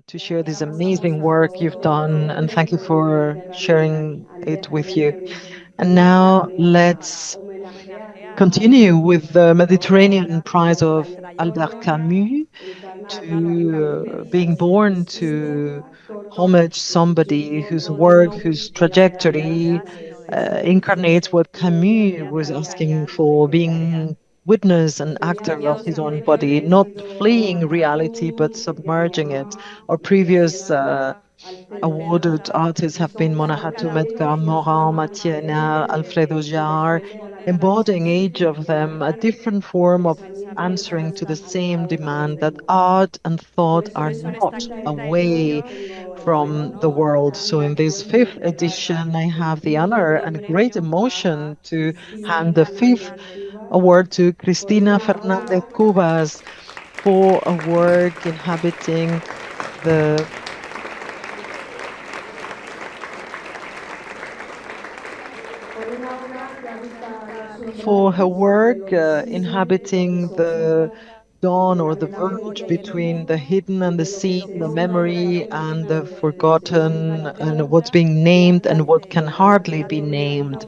to share this amazing work you've done, and thank you for sharing it with you. And now let's continue with the Mediterranean Prize of Albert Camus to being born to homage somebody whose work, whose trajectory incarnates what Camus was asking for, being witness and actor of his own body, not fleeing reality but submerging it. Our previous awarded artists have been Mona Hatoum, Edgar Morin, Matiena, Alfredo Jar, embodying each of them a different form of answering to the same demand that art and thought are not away from the world. So in this fifth edition, I have the honor and great emotion to hand the fifth award to Cristina Fernández Cubas for a work inhabiting the for her work inhabiting the dawn or the verge between the hidden and the seen, the memory and the forgotten, and what's being named and what can hardly be named.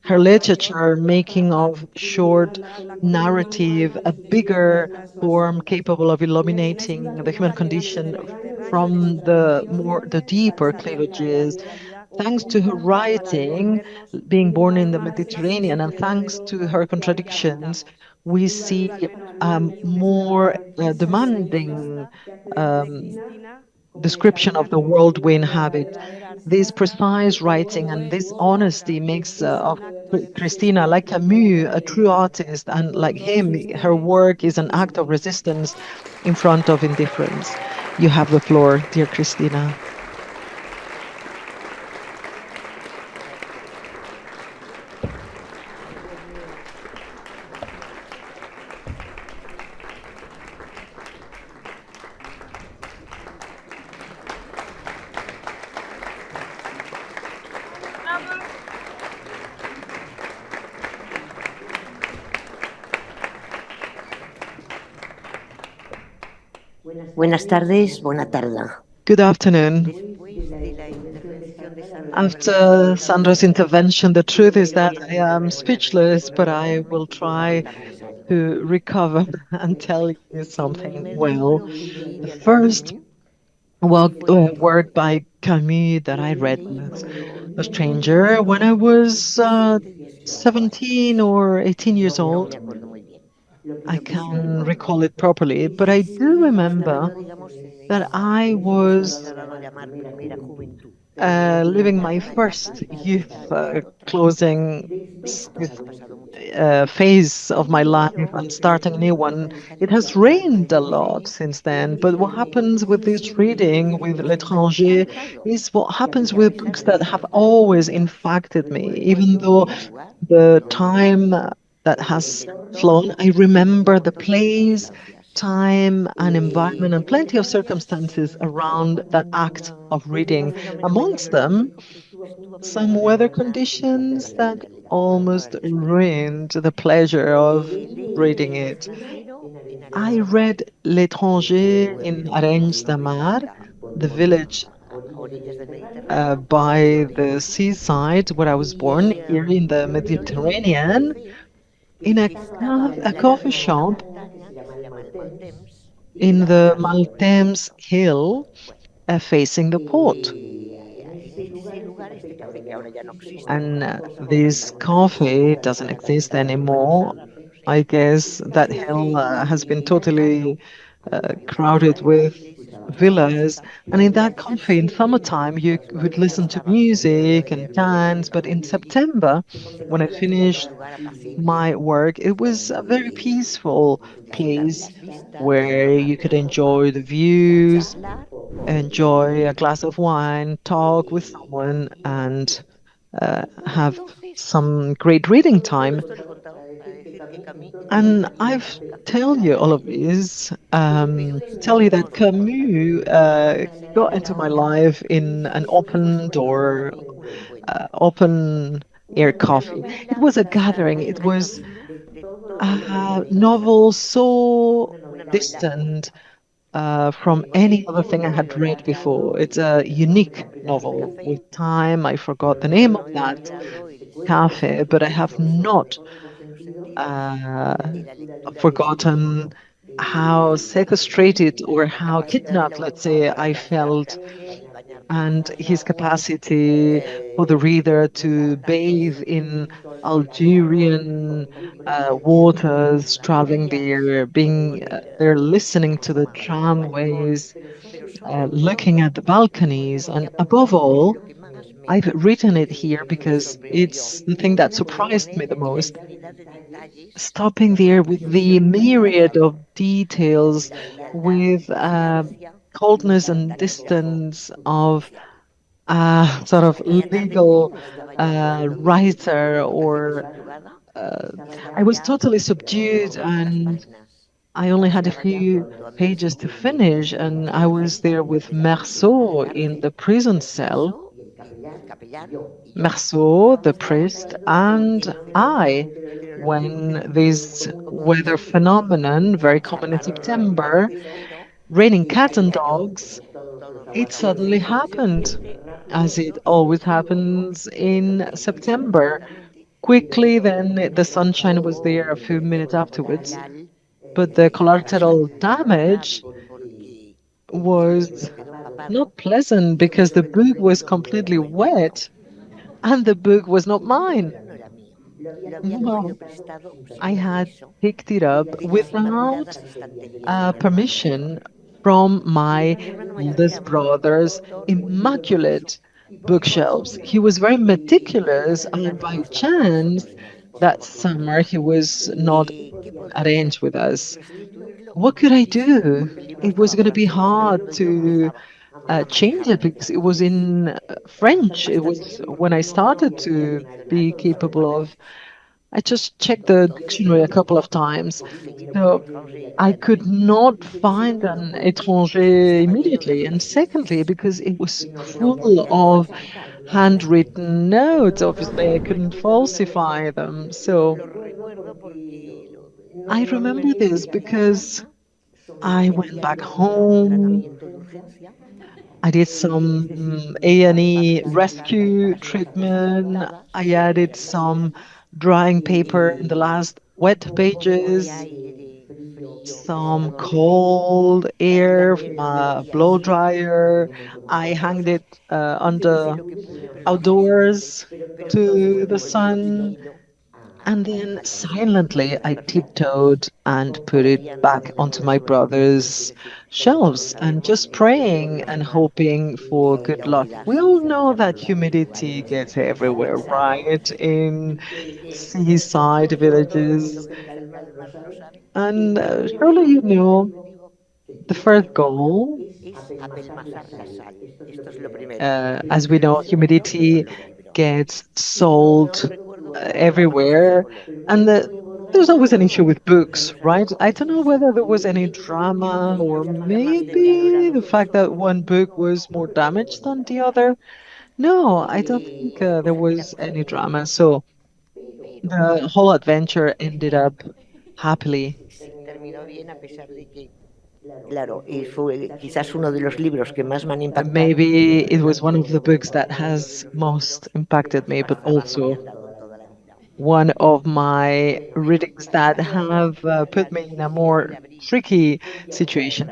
Her literature making of short narrative a bigger form capable of illuminating the human condition from the deeper cleavages. Thanks to her writing, being born in the Mediterranean, and thanks to her contradictions, we see more demanding um, description of the world we inhabit. This precise writing and this honesty makes of Christina, like Camus, a true artist, and like him, her work is an act of resistance in front of indifference. You have the floor, dear Christina. Buenas tardes, buena tarde. Good afternoon. After Sandra's intervention, the truth is that I am speechless, but I will try to recover and tell you something well. The first work by Camus that I read was A Stranger when I was 17 or 18 years old. I can recall it properly, but I do remember that I was living my first youth closing phase of my life and starting a new one. It has rained a lot since then, but what happens with this reading with L'étranger is what happens with books that have always impacted me, even though the time that has flown, I remember the place, time, and environment, and plenty of circumstances around that act of reading. Amongst them, some weather conditions that almost ruined the pleasure of reading it. I read L'étranger in Arenys de Mar, the village by the seaside where I was born, here in the Mediterranean, in a coffee shop in the Malthames Hill facing the port. And this coffee doesn't exist anymore. I guess that hill has been totally crowded with villas. And in that coffee, in summertime, you would listen to music and dance. But in September, when I finished my work, it was a very peaceful place where you could enjoy the views, enjoy a glass of wine, talk with someone, and have some great reading time. And I've tell you all of this to tell you that Camus got into my life in an open door, open air coffee. It was a gathering. It was a novel so distant from any other thing I had read before. It's a unique novel. With time, I forgot the name of that cafe, but I have not uh, forgotten how sequestrated or how kidnapped, let's say, I felt, and his capacity for the reader to bathe in Algerian waters, traveling there, being there, listening to the tramways, looking at the balconies, and above all, I've written it here because it's the thing that surprised me the most. Stopping there with the myriad of details, with coldness and distance of sort of legal writer, or uh, I was totally subdued, and I only had a few pages to finish, and I was there with Marceau in the prison cell, Marceau, the priest, and I, when this weather phenomenon, very common in September, raining cats and dogs, it suddenly happened, as it always happens in September. Quickly, then the sunshine was there a few minutes afterwards, but the collateral damage was not pleasant because the book was completely wet and the book was not mine. No, I had picked it up without permission from my oldest brother's immaculate bookshelves. He was very meticulous, and by chance, that summer he was not arranged with us. What could I do? It was going to be hard to change it because it was in French. It was when I started to be capable of. I just checked the dictionary a couple of times. So I could not find an étranger immediately. And secondly, because it was full of handwritten notes, obviously I couldn't falsify them. So I remember this because I went back home. I did some A&E rescue treatment. I added some drying paper in the last wet pages, some cold air from a blow dryer. I hanged it under outdoors to the sun, and then silently I tiptoed and put it back onto my brother's shelves and just praying and hoping for good luck. We all know that humidity gets everywhere, right? In seaside villages. And surely you know the first goal, as we know, humidity gets sold everywhere. And there's always an issue with books, right? I don't know whether there was any drama or maybe the fact that one book was more damaged than the other. No, I don't think there was any drama. So the whole adventure ended up happily. Maybe it was one of the books that has most impacted me, but also one of my readings that have put me in a more tricky situation.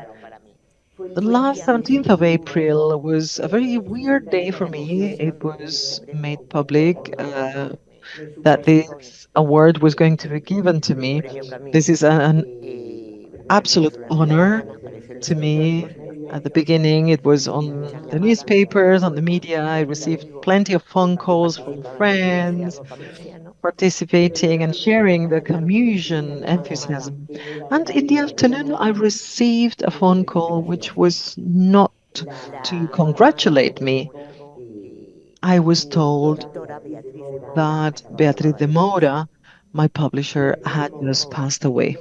The last 17th of April was a very weird day for me. It was made public that this award was going to be given to me. This is an absolute honor to me. At the beginning, it was on the newspapers, on the media. I received plenty of phone calls from friends participating and sharing the Camusian enthusiasm. And in the afternoon, I received a phone call which was not to congratulate me. I was told that Beatriz de Moura, my publisher, had just passed away.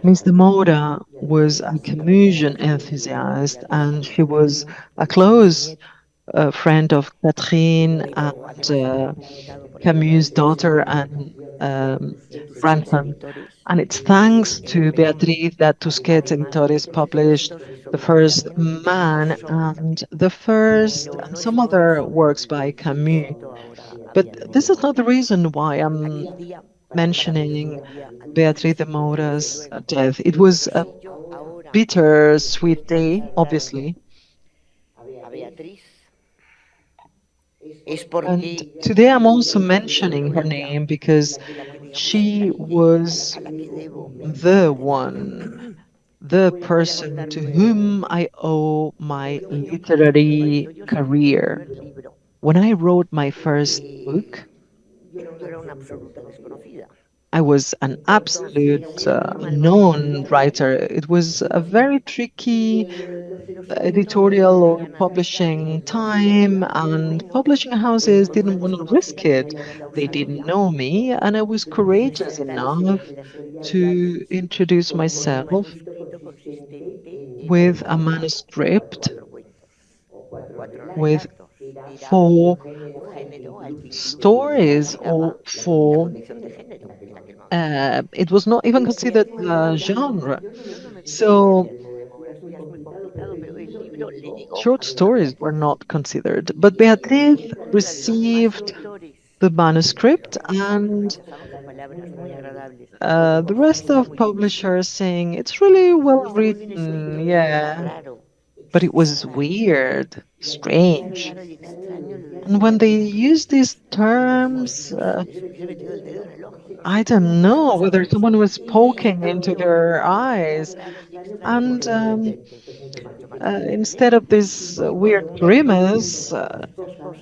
Miss de Moura was a Camusian enthusiast, and she was a close a friend of Catherine and Camus' daughter and um, grandson. And it's thanks to Beatriz that Tusquets Editores published the first Man and the first and some other works by Camus. But this is not the reason why I'm mentioning Beatriz de Moura's death. It was a bitter, sweet day, obviously. And today I'm also mentioning her name because she was the one, the person to whom I owe my literary career. When I wrote my first book, I was an absolute unknown writer. It was a very tricky editorial or publishing time, and publishing houses didn't want to risk it. They didn't know me, and I was courageous enough to introduce myself with a manuscript with four stories or four. It was not even considered a genre. So short stories were not considered. But Beatriz received the manuscript, and the rest of publishers saying it's really well written, yeah, but it was weird, strange. And when they use these terms, I don't know whether someone was poking into their eyes. And instead of this weird grimace,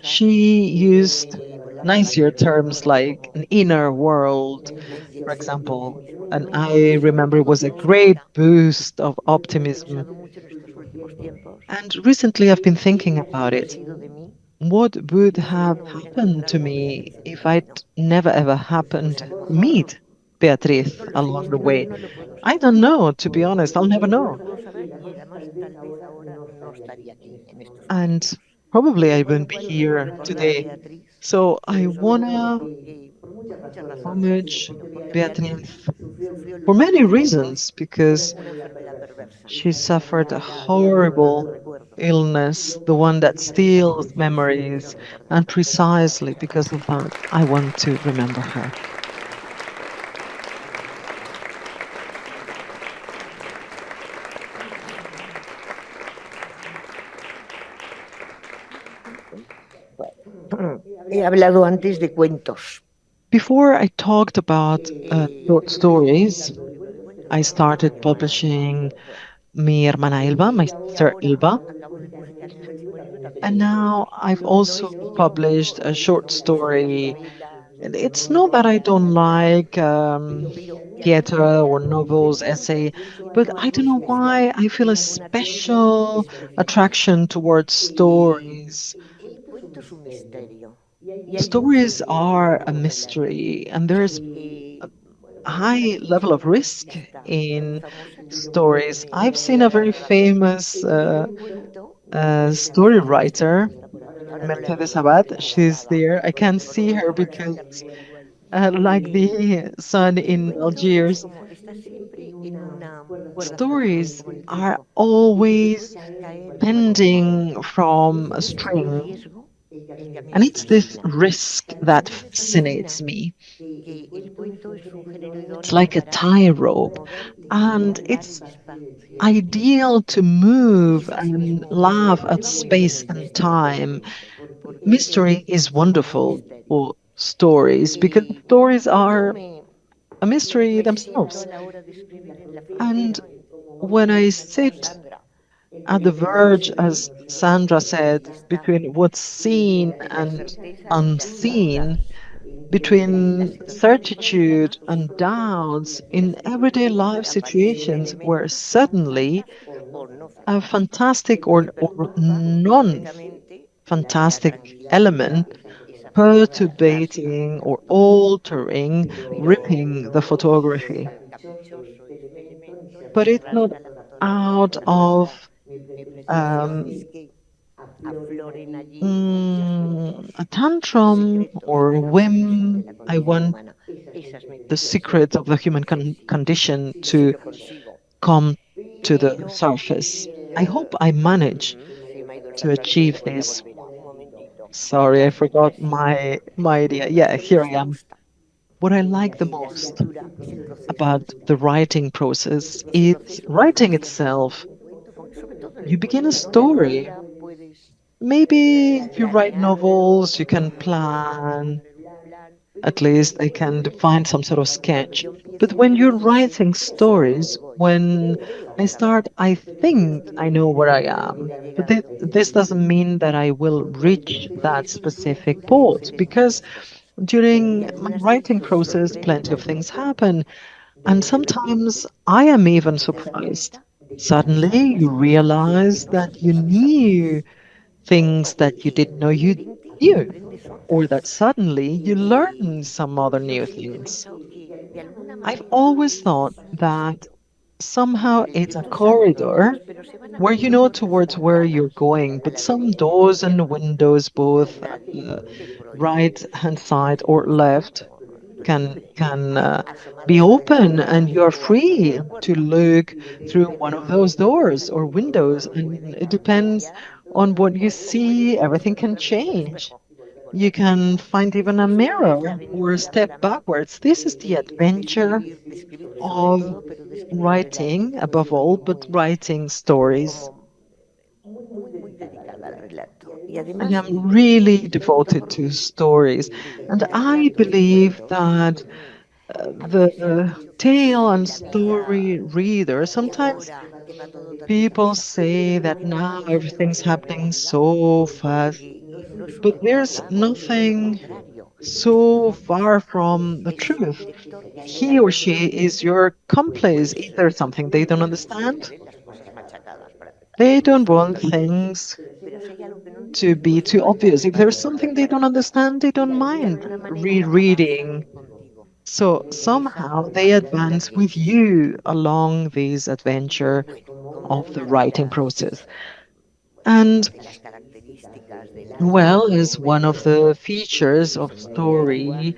she used nicer terms like an inner world, for example. And I remember it was a great boost of optimism. And recently I've been thinking about it. What would have happened to me if I'd never ever happened to meet Beatriz along the way? I don't know, to be honest. I'll never know. And probably I wouldn't be here today. So I wanna homage Beatriz for many reasons, because she suffered a horrible illness, the one that steals memories, and precisely because of that, I want to remember her. He hablado antes de cuentos. Before I talked about short stories, I started publishing Mi Hermana Ilva, my sister Ilva, and now I've also published a short story. And it's not that I don't like theater or novels, essay, but I don't know why I feel a special attraction towards stories. Stories are a mystery, and there's a high level of risk in stories. I've seen a very famous story writer, Mercedes Abad. She's there. I can't see her because, like the sun in Algiers, stories are always pending from a string. And it's this risk that fascinates me. It's like a tightrope. And it's ideal to move and laugh at space and time. Mystery is wonderful for stories because stories are a mystery themselves. And when I sit at the verge, as Sandra said, between what's seen and unseen, between certitude and doubts in everyday life situations where suddenly a fantastic or non fantastic element perturbating or altering, ripping the photography. But it's not out of um, afloren allí A tantrum or a secretos de whim. la I condición want humana. Esa es mi the pretensión. secrets of the human No sé condition si to lo consigo, come to the pero surface. I hope I manage se me ha ido el to santo al cielo, achieve ya this. volverá. Un momentito. Sorry, I Ya forgot sigo. my idea. Yeah, Lo que here más I me am. gusta What I like the de la most escritura es el proceso. about the writing process Ese is proceso cuando writing tú estás itself. escribiendo un cuento, sobre todo en You el begin a poema, ¿no? En la story. novela puedes Maybe if you write planearlo, novels, you can puedes plan. poner un plan, At least I pero can define some sort of cuando sketch. yo empiezo But un when libro you're yo sé, writing sé a dónde stories, voy, when creo I acabar, start, I think I know where I voy am. But llegando, this doesn't mean that I will reach pero that es una specific aventura y port suceden because muchas cosas. Y during my algunas te writing process, plenty of sorprenden, things happen. And sometimes I am even y te das surprised. cuenta de que ya Suddenly you sabías cosas que realize no that you sabías que sabías. knew things that you Y didn't know de you repente knew, aprendes or otras. that suddenly you learn Y some other yo new siempre he things. pensado que de alguna I've manera always es thought un that pasillo somehow por el que it's a tú sales o corridor entras, pero se van where you abriendo know puertas y towards where you're ventanas going, a but la some derecha y a la doors and izquierda. windows, Y both nadie te right prohíbe hand side or left, no, no, tú eres can libre. can be Asomados a la open, and ventana you're o hacia free alguna to puerta, look through y one of depende those de lo que doors veas, or windows, todo and puede it depends cambiar. on what you O puedes see. incluso Everything can encontrarte con un change. espejo. You can find even a Esa es la mirror or a aventura step para mí backwards. This is the adventure de escribir sobre of todo, pero de escribir writing relatos. Yo above soy all, but muy, writing stories. como muy dedicada al relato. Y I además am really intento devoted to stories, and de I relatos, de believe cuentos. that A veces se ha the dicho tale que and la vida story reader, de sometimes ahora va todo tan people deprisa, say pero that que no now todo son everything's novelas de happening vida, so fast, que no es un but there's reportaje, es lo nothing contrario. so far from the Es el truth. lector que se He or encarga she de, is your accomplice. Is there something they don't ellos no understand? quieren las cosas machacadas para empezar, They no don't son want historietas. things Pero si hay algo que no to entienden, be pues too obvious. If there's something they don't understand, they don't de mind alguna manera avanzan rereading. contigo So en esa somehow they aventura advance que with es. you along this adventure Bueno, como of the una writing process. And de las características del arte well, as one of the features of literatura story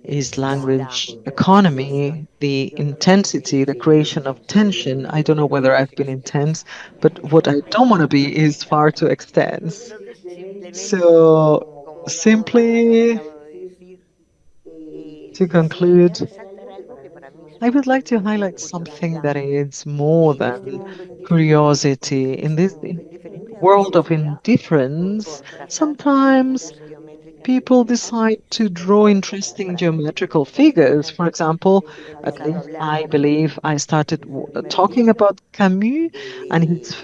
is está language la tensión. economy, the intensity, the creation of tension. I don't know whether I've been intense, but what I don't want to be is far too extense. Entonces, simplemente, So, como simply acabo de decir, to quería conclude, resaltar algo que para mí es I would muy, like to muy highlight something importante that is more en este than mundo indiferente, curiosity. en In este this mundo indiferente a veces world of da indifference, por trazar sometimes figuras geométricas people decide interesantes to draw interesting para la gente. geometrical figures. For example, He at empezado a least hablar I believe I started en el primer talking día about Camus and his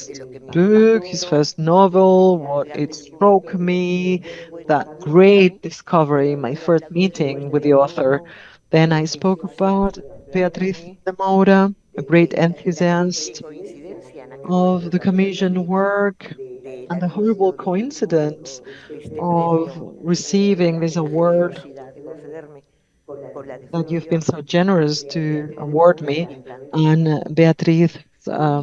de first lo que me book, his impactó first novel, what it realmente struck me, bueno, that great discovery, my first meeting with the author. luego Then lo I spoke preciosa about que Beatriz encontré de Moura, a great de la triste enthusiast coincidencia en aquel of the momento Commission work del and the horrible anuncio coincidence de este of premio y receiving la this award generosidad de concederme con la that you've been defunción so generous to award tan me, impactante. and Beatriz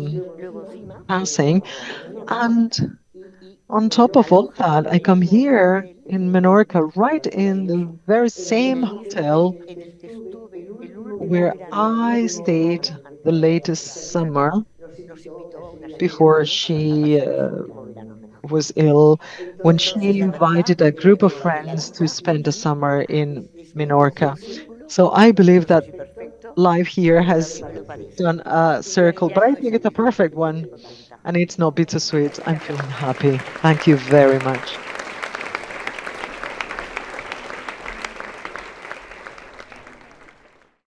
Luego encima passing. vino And y on me top of all aloja that, I come en un here hotel in Menorca, right in maravilloso, the very en same el mismo hotel en el que estuve el último where verano I de mi stayed hermana the antes de latest hospitalizarse. summer Nos invitó a una serie de before amigos a she pasar ese último verano en Menorca. was ill, when she Entonces, la verdad invited a group of es que la friends to vida spend a summer in es que hace Menorca. un círculo, So I believe no sé that si perfecto, life here pero a has mí me lo parece. done a Y circle, ya but I no es think it's a aquello que perfect me one, encanta. and it's not Ya bittersweet. se I'm acabó. feeling happy. Thank you very much.